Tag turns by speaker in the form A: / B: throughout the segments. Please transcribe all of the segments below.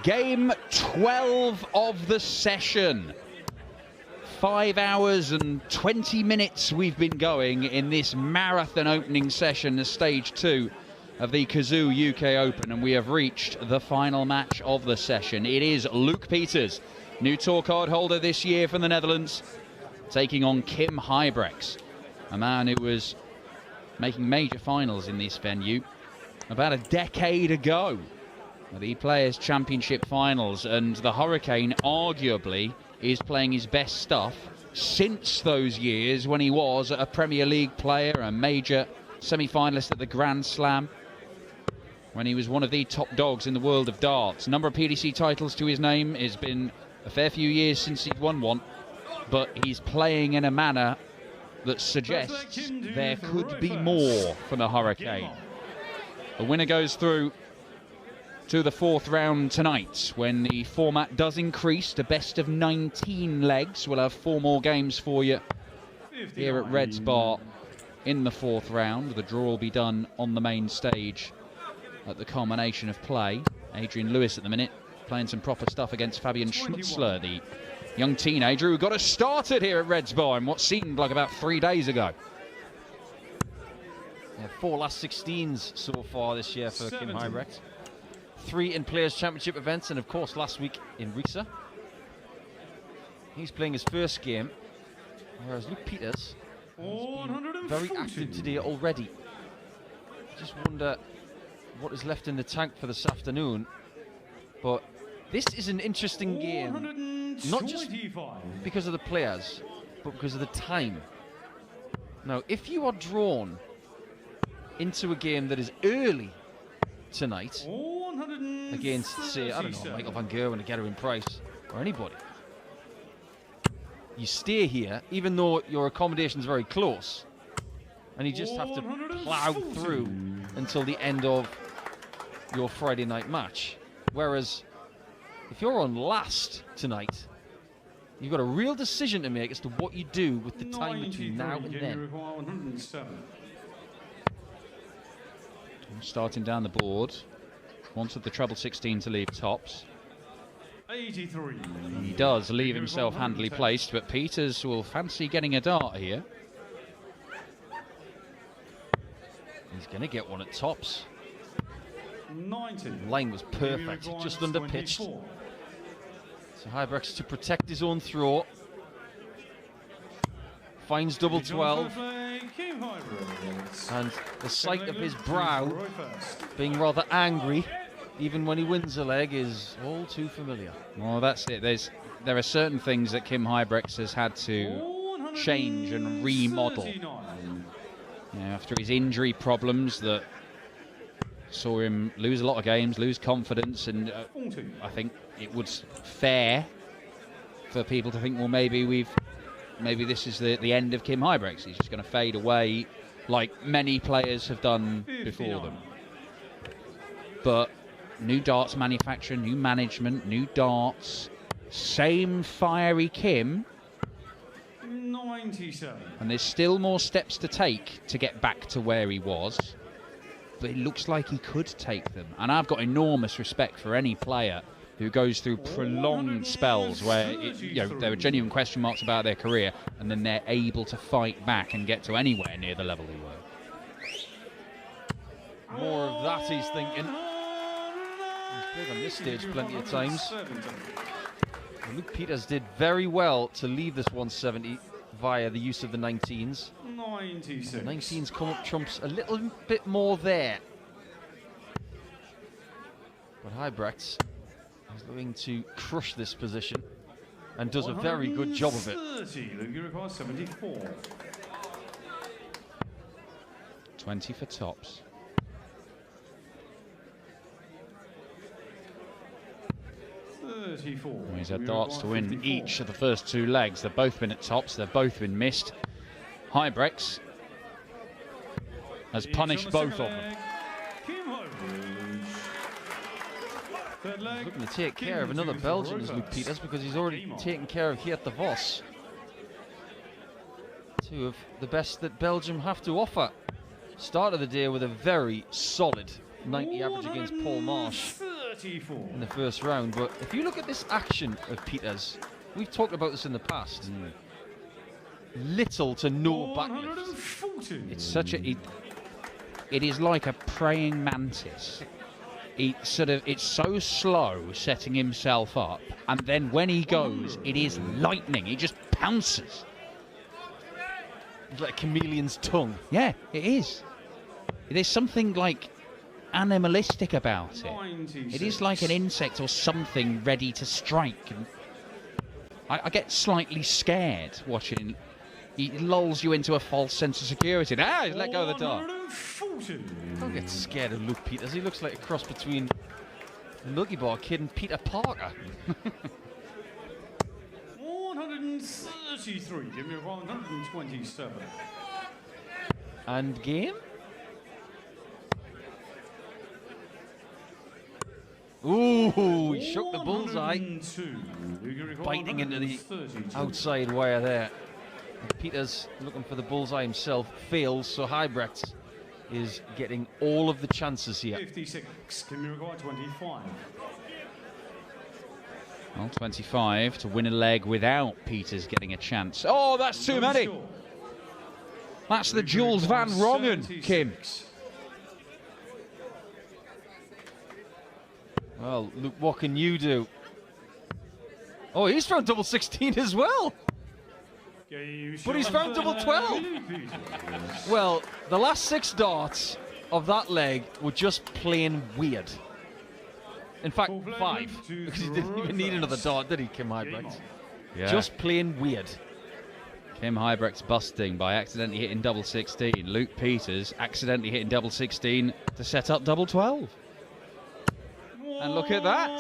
A: Game 12 of the session. 5 hours and 20 minutes we've been going in this marathon opening session, stage 2 of the Kazoo UK Open, and we have reached the final match of the session. It is Luke Peters, new tour card holder this year from the Netherlands, taking on Kim Huybrechts, a man who was making major finals in this venue about a decade ago. The Players' Championship finals, and the Hurricane arguably is playing his best stuff since those years when he was a Premier League player, a major semi-finalist at the Grand Slam, when he was one of the top dogs in the world of darts. Number of PDC titles to his name. It's been a fair few years since he's won one, but he's playing in a manner that suggests there could be more from the Hurricane. The winner goes through to the 4th round tonight, when the format does increase to best of 19 legs. We'll have 4 more games for you here at Reds Bar in the 4th round. The draw will be done on the main stage at the culmination of play. Adrian Lewis at the minute playing some proper stuff against Fabian Schmutzler, the young teenager who got us started here at Reds Bar in what seemed like about 3 days ago.
B: Yeah, 4 last 16s so far this year for Kim Huybrechts. 3 in Players' Championship events, and of course last week in Riesa. He's playing his first game, whereas Luke Peters has been very active today already. Just wonder what is left in the tank for this afternoon. But this is an interesting game, not just because of the players, but because of the time. Now, if you are drawn into a game that is early tonight against, say, I don't know, Michael van Gerwen or Gerwin Price or anybody, you stay here even though your accommodation's very close, and you just have to plough through until the end of your Friday night match. Whereas if you're on last tonight, you've got a real decision to make as to what you do with the time between now and then.
A: Starting down the board, wanted the treble 16 to leave tops.
C: 83.
A: He does leave himself handily placed, but Peters will fancy getting a dart here.
B: He's going to get one at tops.
C: 90.
B: Line was perfect, just under pitched. So Huybrechts to protect his own throw. Finds double 12. And the sight of his brow being rather angry, even when he wins a leg, is all too familiar.
A: Well, that's it. There are certain things that Kim Huybrechts has had to change and remodel. You know, after his injury problems that saw him lose a lot of games, lose confidence, and I think it was fair for people to think, well, maybe this is the end of Kim Huybrechts. He's just going to fade away like many players have done before them. But new darts manufacturer, new management, new darts, same fiery Kim.
C: 97.
A: And there's still more steps to take to get back to where he was. But it looks like he could take them. And I've got enormous respect for any player who goes through prolonged spells where there are genuine question marks about their career, and then they're able to fight back and get to anywhere near the level they were.
B: More of that, he's thinking. He's played on this stage plenty of times. And Luke Peters did very well to leave this 170 via the use of the 19s.
C: 96.
B: The 19s come up trumps a little bit more there. But Huybrechts is looking to crush this position and does a very good job of it.
C: 74.
A: 20 for tops. Well, he's had darts to win each of the first 2 legs. They've both been at tops. They've both been missed. Huybrechts has punished both of them.
B: He's looking to take care of another Belgian as Luke Peters, because he's already taken care of Geert de Vos. 2 of the best that Belgium have to offer. Start of the day with a very solid 90 average against Paul Marsh.
C: 34.
B: in the first round. But if you look at this action of Peters, we've talked about this in the past. Little to no backlift.
C: 140.
A: It's such a... It is like a praying mantis. It's so slow setting himself up, and then when he goes, it is lightning. He just pounces.
B: It's like a chameleon's tongue.
A: Yeah, it is. There's something like animalistic about it.
C: 96.
A: It is like an insect or something ready to strike. And I get slightly scared watching. He lulls you into a false sense of security. He's let go of the dart.
C: 140.
B: Don't get scared of Luke Peters. He looks like a cross between the Nuggy Bar Kid and Peter Parker.
C: 133. Give me 127.
B: And game? Ooh, he shook the bullseye.
C: 102.
B: Biting into the
C: 132.
B: outside wire there. And Peters, looking for the bullseye himself, fails, so Huybrechts is getting all of the chances here.
C: 56. Give me 25.
A: Well, 25 to win a leg without Peters getting a chance. Oh, that's too many. That's the Jules Van Rongen, Kim.
B: Well, Luke, what can you do? Oh, he's found double 16 as well. But he's found double 12. Well, the last 6 darts of that leg were just plain weird. In fact, 5, because he didn't even need another dart, did he, Kim Huybrechts?
A: Yeah.
B: Just plain weird.
A: Kim Huybrechts busting by accidentally hitting double 16. Luke Peters accidentally hitting double 16 to set up double 12. And look at that.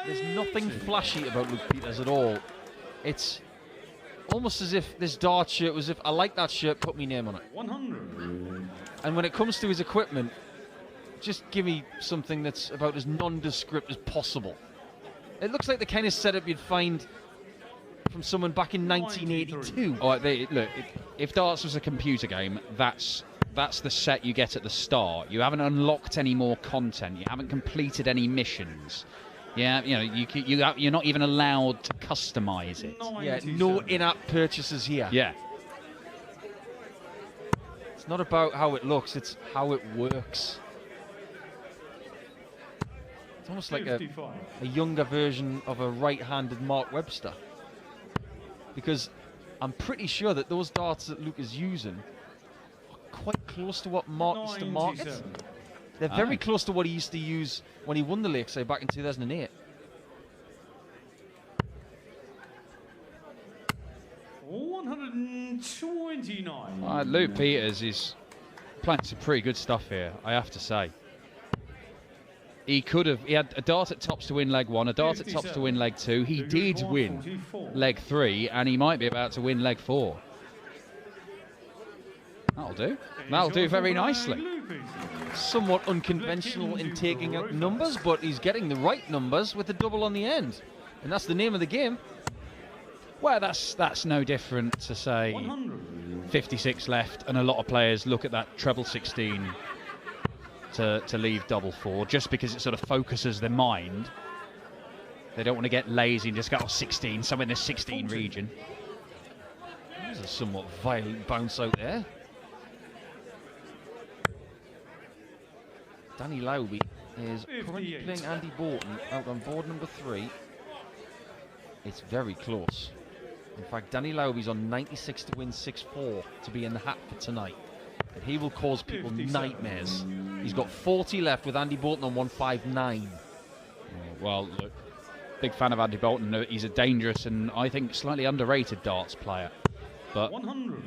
B: There's nothing flashy about Luke Peters at all. It's almost as if this dart shirt was if I like that shirt, put my name on it.
C: 100.
B: And when it comes to his equipment, just give me something that's about as nondescript as possible. It looks like the kind of setup you'd find from someone back in 1982.
A: Oh, look, if darts was a computer game, that's the set you get at the start. You haven't unlocked any more content. You haven't completed any missions. Yeah, you know, you're not even allowed to customize it.
B: Yeah, no in-app purchases here.
A: Yeah.
B: It's not about how it looks, it's how it works. It's almost like a younger version of a right-handed Mark Webster. Because I'm pretty sure that those darts that Luke is using are quite close to what Mark used to market. They're very close to what he used to use when he won the Lakeside back in 2008.
C: $129.
A: Luke Peters is playing some pretty good stuff here, I have to say. He had a dart at tops to win leg 1, a dart at tops to win leg 2. He did win leg 3, and he might be about to win leg 4. That'll do. That'll do very nicely.
B: Somewhat unconventional in taking out numbers, but he's getting the right numbers with the double on the end. And that's the name of the game.
A: Well, that's no different to, say, 56 left, and a lot of players look at that treble 16 to leave double 4, just because it sort of focuses their mind. They don't want to get lazy and just go, 16, somewhere in the 16 region.
B: There's a somewhat violent bounce out there. Danny Lowby is currently playing Andy Borton out on board number 3. It's very close. In fact, Danny Lowby's on 96 to win 6-4 to be in the hat for tonight. And he will cause people nightmares. He's got 40 left with Andy Bolton on 159.
A: Well, look, big fan of Andy Bolton. He's a dangerous and I think slightly underrated darts player. But
C: 100.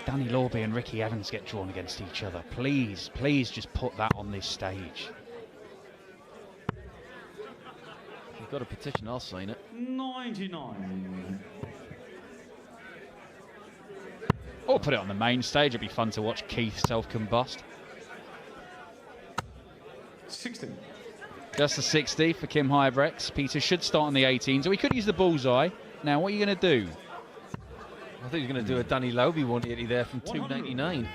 A: if Danny Lawby and Ricky Evans get drawn against each other, please just put that on this stage.
B: If you've got a petition, I'll sign it.
C: 99.
A: Or put it on the main stage. It'd be fun to watch Keith self-combust.
C: 60.
A: Just the 60 for Kim Huybrechts. Peter should start on the 18, so he could use the bullseye. Now, what are you going to do?
B: I think he's going to do a Danny Lowby 180 there from 299.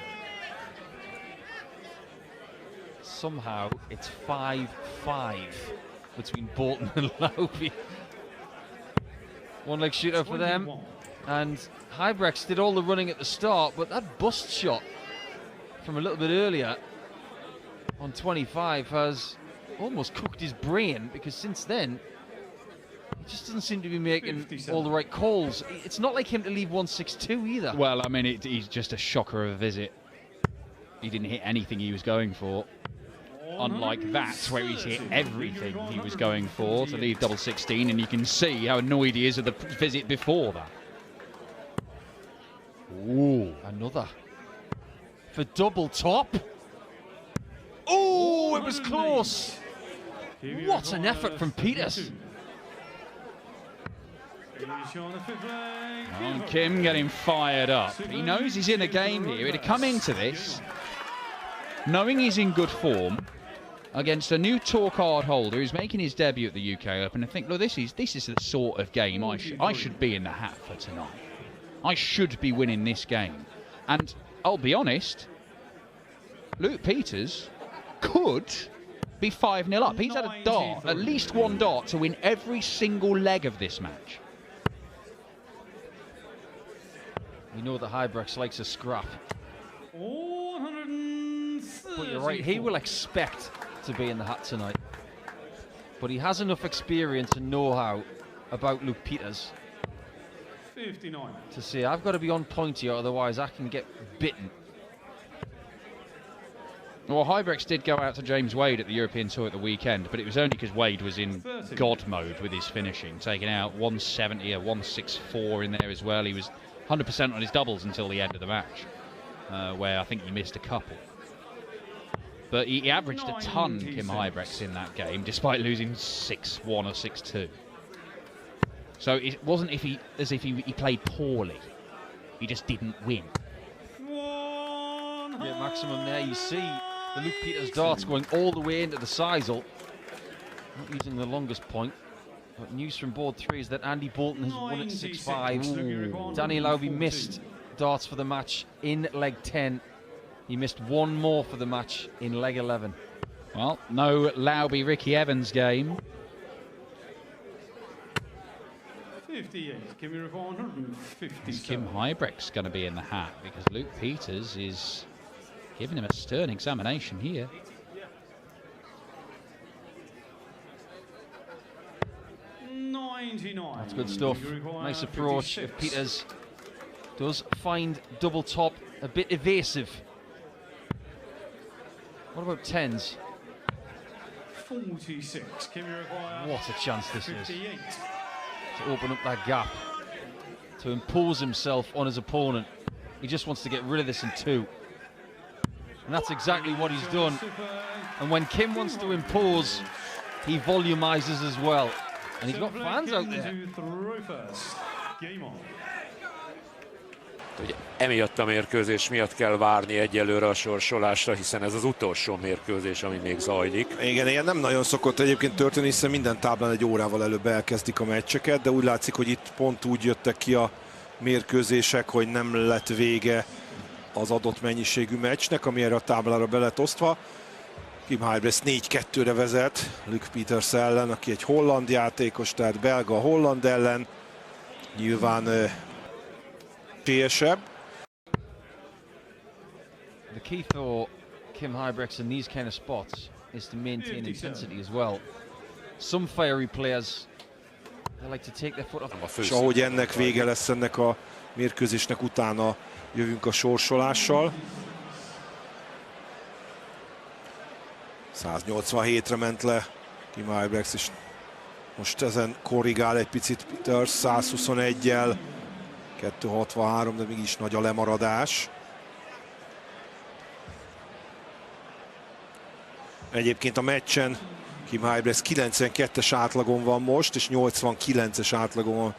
B: somehow it's 5-5 between Bolton and Lowby. One leg shootout for them. And Huybrechts did all the running at the start, but that bust shot from a little bit earlier on 25 has almost cooked his brain, because since then he just doesn't seem to be making all the right calls. It's not like him to leave 162 either.
A: Well, I mean, he's just a shocker of a visit. He didn't hit anything he was going for. Unlike that, where he's hit everything he was going for to leave double 16, and you can see how annoyed he is at the visit before that.
B: Ooh, another for double top. Oh, it was close. What an effort from Peters.
A: And Kim getting fired up. He knows he's in a game here. He'd come into this knowing he's in good form against a new tour card holder who's making his debut at the UK Open, and think, look, this is the sort of game I should be in the hat for tonight. I should be winning this game. And I'll be honest, Luke Peters could be 5-0 up. He's had a dart, at least one dart, to win every single leg of this match.
B: We know that Huybrechts likes a scrap.
C: 134.
B: But you're right, he will expect to be in the hat tonight. But he has enough experience and know-how about Luke Peters
C: 59.
B: to say, I've got to be on point here, otherwise I can get bitten.
A: Well, Huybrechts did go out to James Wade at the European Tour at the weekend, but it was only because Wade was in God mode with his finishing, taking out 170, a 164 in there as well. He was 100% on his doubles until the end of the match, where I think he missed a couple. But he averaged a ton, Kim Huybrechts, in that game, despite losing 6-1 or 6-2. So it wasn't as if he played poorly. He just didn't win.
B: Yeah, maximum there. You see the Luke Peters darts going all the way into the sisal. Not using the longest point. But news from board 3 is that Andy Bolton has won at 6-5. Danny Lowby missed darts for the match in leg 10. He missed one more for the match in leg 11.
A: Well, no Lowby-Ricky Evans game.
C: 58.
A: Is Kim Huybrechts going to be in the hat? Because Luke Peters is giving him a stern examination here.
B: That's good stuff. Nice approach. If Peters does find double top a bit evasive. What about 10s?
C: 46.
B: What a chance this is to open up that gap, to impose himself on his opponent. He just wants to get rid of this in 2. And that's exactly what he's done. And when Kim wants to impose, he volumizes as well. And he's got fans out there.
D: Ugye, emiatt a mérkőzés miatt kell várni egyelőre a sorsolásra, hiszen ez az utolsó mérkőzés, ami még zajlik.
E: Igen, ilyen nem nagyon szokott egyébként történni, hiszen minden táblán egy órával előbb elkezdik a meccseket, de úgy látszik, hogy itt pont úgy jöttek ki a mérkőzések, hogy nem lett vége az adott mennyiségű meccsnek, ami erre a táblára be lett osztva. Kim Huybrechts 4-2-re vezet Luke Peters ellen, aki egy holland játékos, tehát belga-holland ellen. Nyilván esélyesebb.
B: The key for Kim Huybrechts in these kind of spots is to maintain intensity as well. Some fiery players, they like to take their foot off.
E: És ahogy ennek vége lesz, ennek a mérkőzésnek utána jövünk a sorsolással. 187-re ment le Kim Huybrechts, és most ezen korrigál egy picit Peters 121-jel. 263, de mégis nagy a lemaradás. Egyébként a meccsen Kim Huybrechts 92-es átlagon van most, és 89-es átlagon van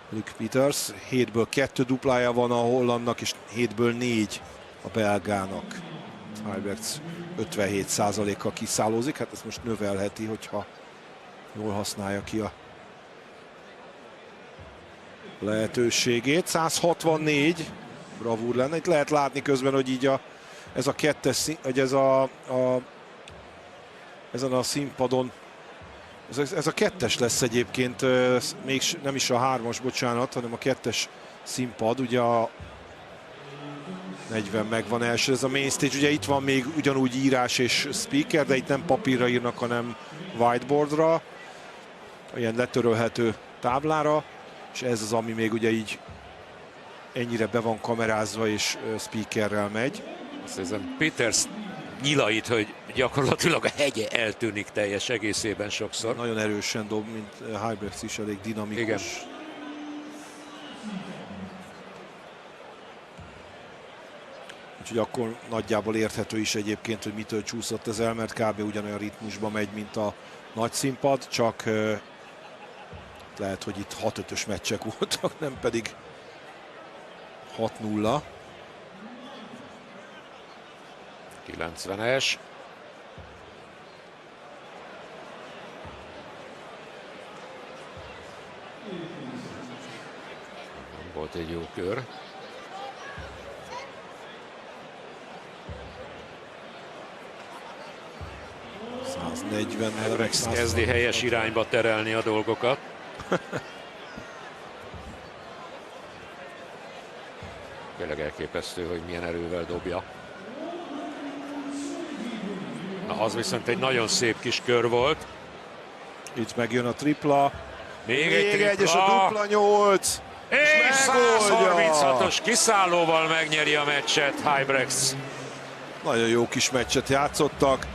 E: Luke Peters. 7-ből 2 duplája van a hollandnak, és 7-ből 4 a belgának. Huybrechts 57%-kal kiszállózik, hát ezt most növelheti, hogyha jól használja ki a lehetőségét. 164 bravúr lenne. Itt lehet látni közben, hogy így ez a kettes, hogy ez a ezen a színpadon. Ez a 2-es lesz egyébként, még nem is a 3-as, bocsánat, hanem a 2-es színpad, ugye a 40 megvan első, ez a main stage, ugye itt van még ugyanúgy írás és speaker, de itt nem papírra írnak, hanem whiteboardra, ilyen letörölhető táblára, és ez az, ami még ugye így ennyire be van kamerázva és speakerrel megy.
D: Ezen Peters nyilait, hogy gyakorlatilag a hegye eltűnik teljes egészében sokszor.
E: Nagyon erősen dob, mint Huybrechts is, elég dinamikus.
D: Igen.
E: Úgyhogy akkor nagyjából érthető is egyébként, hogy mitől csúszott ez el, mert kb. Ugyanolyan ritmusban megy, mint a nagy színpad, csak lehet, hogy itt 6-5-ös meccsek voltak, nem pedig 6-0.
D: 90-es. Volt egy jó kör. Huybrechts kezdi helyes irányba terelni a dolgokat. Tényleg elképesztő, hogy milyen erővel dobja. Na, az viszont egy nagyon szép kis kör volt.
E: Itt megjön a tripla.
D: Még egy tripla.
E: És a dupla 8.
D: És 136-os kiszállóval megnyeri a meccset Huybrechts.
E: Nagyon jó kis meccset játszottak.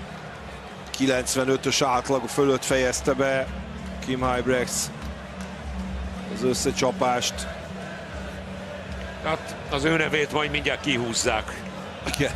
E: 95-ös átlag fölött fejezte be Kim Huybrechts az összecsapást.
D: Hát az ő nevét majd mindjárt kihúzzák.
E: Igen.